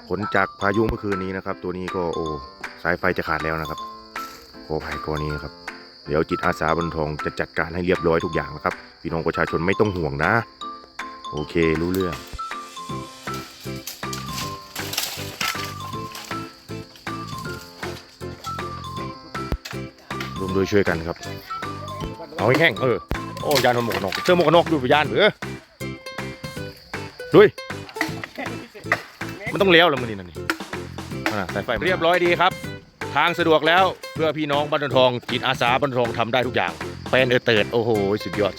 ผลจากพายุเมื่อคืนนี้นะครับตัวนี้ก็โอ้สายไฟจะขาดแล้วนะครับขออภัยกรณีครับเดี๋ยวจิตอาสาบรรทองจะจัดการให้เรียบร้อยทุกอย่างนะครับพี่น้องประชาชนไม่ต้องห่วงนะโอเครู้เรื่องร่วมด้วยช่วยกันครับเอาให้แห้งโอ้ยานหมวกกันน็อกเสื้อหมวกกันน็อกดูไปยานดุยมันต้องเลี้ยวแล้วมันนี่นั่นนี่สายไฟเรียบร้อยดีครับทางสะดวกแล้วเพื่อพี่น้องบ้านทองจิตอาสาบ้านทองทำได้ทุกอย่างเป็นเติร์ดโอ้โหสุดยอด